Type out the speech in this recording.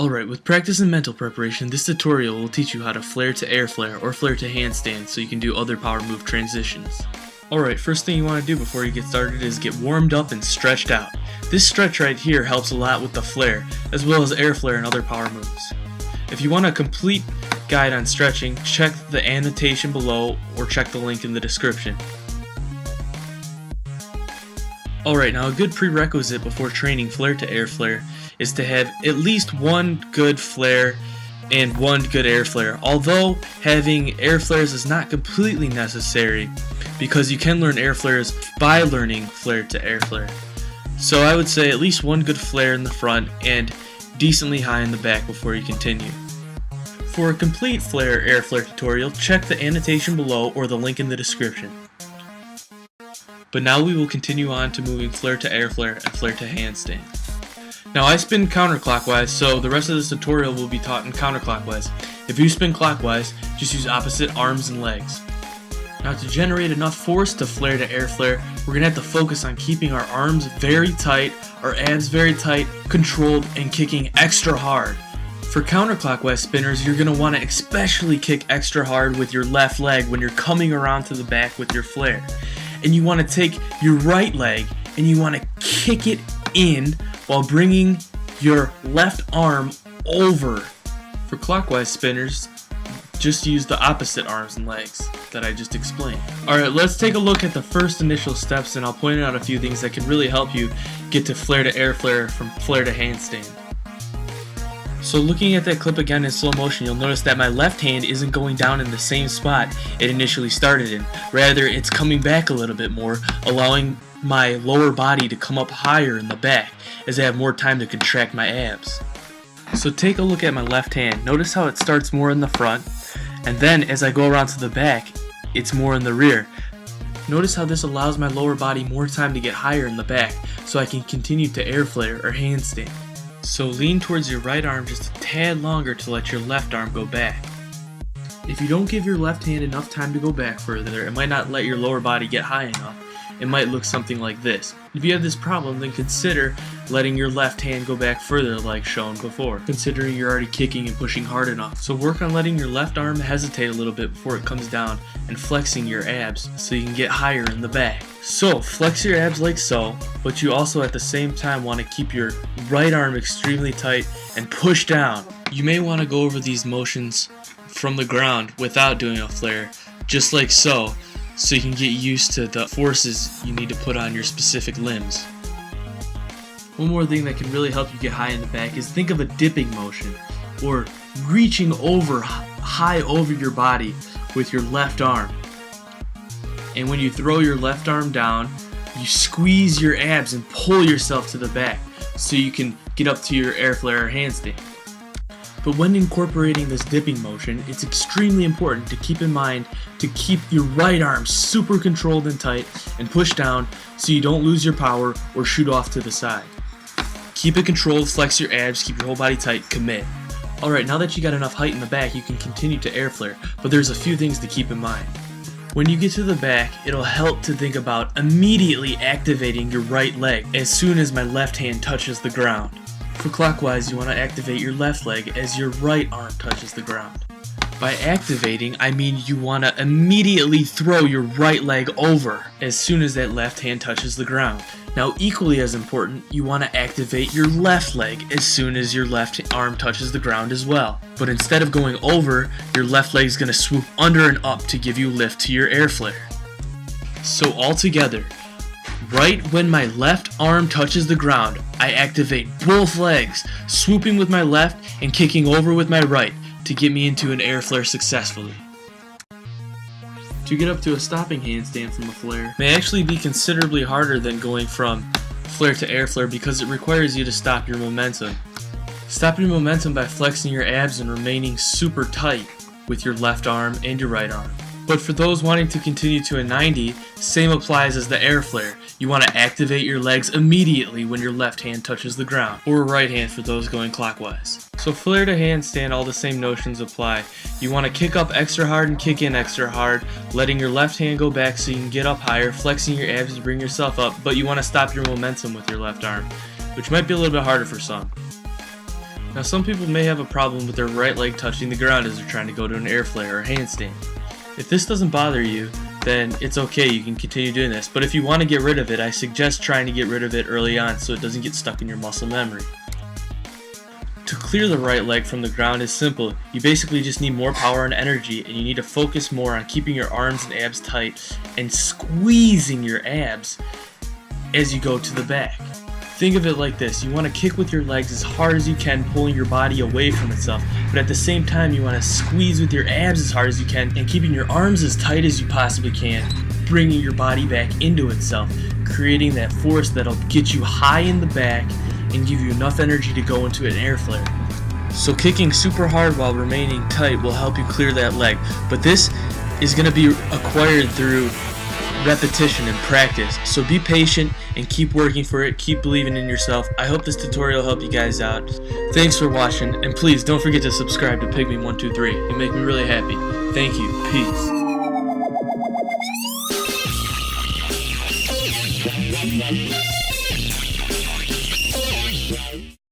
Alright, with practice and mental preparation, this tutorial will teach you how to flare to airflare or flare to handstand so you can do other power move transitions. Alright, first thing you want to do before you get started is get warmed up and stretched out. This stretch right here helps a lot with the flare, as well as airflare and other power moves. If you want a complete guide on stretching, check the annotation below or check the link in the description. Alright, now a good prerequisite before training flare to airflare is to have at least one good flare and one good airflare, although having airflares is not completely necessary because you can learn airflares by learning flare to airflare. So I would say at least one good flare in the front and decently high in the back before you continue. For a complete flare airflare tutorial, check the annotation below or the link in the description. But now we will continue on to moving flare to airflare and flare to handstand. Now I spin counterclockwise, so the rest of this tutorial will be taught in counterclockwise. If you spin clockwise, just use opposite arms and legs. Now to generate enough force to flare to airflare, we're going to have to focus on keeping our arms very tight, our abs very tight, controlled, and kicking extra hard. For counterclockwise spinners, you're going to want to especially kick extra hard with your left leg when you're coming around to the back with your flare. And you want to take your right leg and you want to kick it in while bringing your left arm over. For clockwise spinners, just use the opposite arms and legs that I just explained. Alright, let's take a look at the first initial steps, and I'll point out a few things that can really help you get to flare to airflare from flare to handstand. So looking at that clip again in slow motion, you'll notice that my left hand isn't going down in the same spot it initially started in. Rather, it's coming back a little bit more, allowing my lower body to come up higher in the back as I have more time to contract my abs. So take a look at my left hand. Notice how it starts more in the front, and then as I go around to the back, it's more in the rear. Notice how this allows my lower body more time to get higher in the back so I can continue to airflare or handstand. So lean towards your right arm just a tad longer to let your left arm go back. If you don't give your left hand enough time to go back further, it might not let your lower body get high enough. It might look something like this. If you have this problem, then consider letting your left hand go back further like shown before, considering you're already kicking and pushing hard enough. So work on letting your left arm hesitate a little bit before it comes down and flexing your abs so you can get higher in the back. So flex your abs like so, but you also at the same time want to keep your right arm extremely tight and push down. You may want to go over these motions from the ground without doing a flare, just like so you can get used to the forces you need to put on your specific limbs. One more thing that can really help you get high in the back is think of a dipping motion, or reaching over high over your body with your left arm. And when you throw your left arm down, you squeeze your abs and pull yourself to the back so you can get up to your airflare or handstand. But when incorporating this dipping motion, it's extremely important to keep in mind to keep your right arm super controlled and tight and push down so you don't lose your power or shoot off to the side. Keep it controlled, flex your abs, keep your whole body tight, commit. Alright, now that you got enough height in the back, you can continue to airflare, but there's a few things to keep in mind. When you get to the back, it'll help to think about immediately activating your right leg as soon as my left hand touches the ground. For clockwise, you want to activate your left leg as your right arm touches the ground. By activating, I mean you want to immediately throw your right leg over as soon as that left hand touches the ground. Now equally as important, you want to activate your left leg as soon as your left arm touches the ground as well. But instead of going over, your left leg is going to swoop under and up to give you lift to your airflare. So altogether, right when my left arm touches the ground, I activate both legs, swooping with my left and kicking over with my right to get me into an airflare successfully. To get up to a stopping handstand from a flare may actually be considerably harder than going from flare to airflare because it requires you to stop your momentum. Stop your momentum by flexing your abs and remaining super tight with your left arm and your right arm. But for those wanting to continue to a 90, same applies as the airflare. You want to activate your legs immediately when your left hand touches the ground, or right hand for those going clockwise. So flare to handstand, all the same notions apply. You want to kick up extra hard and kick in extra hard, letting your left hand go back so you can get up higher, flexing your abs to bring yourself up, but you want to stop your momentum with your left arm, which might be a little bit harder for some. Now some people may have a problem with their right leg touching the ground as they're trying to go to an Airflare or a handstand. If this doesn't bother you, then it's okay, you can continue doing this. But if you want to get rid of it, I suggest trying to get rid of it early on so it doesn't get stuck in your muscle memory. To clear the right leg from the ground is simple. You basically just need more power and energy, and you need to focus more on keeping your arms and abs tight and squeezing your abs as you go to the back. Think of it like this: you want to kick with your legs as hard as you can, pulling your body away from itself, but at the same time you want to squeeze with your abs as hard as you can and keeping your arms as tight as you possibly can, bringing your body back into itself, creating that force that'll get you high in the back and give you enough energy to go into an Airflare. So kicking super hard while remaining tight will help you clear that leg, but this is going to be acquired through repetition and practice. So be patient and keep working for it, keep believing in yourself. I hope this tutorial helped you guys out. Thanks for watching, and please don't forget to subscribe to Pygmy123. You make me really happy. Thank you. Peace.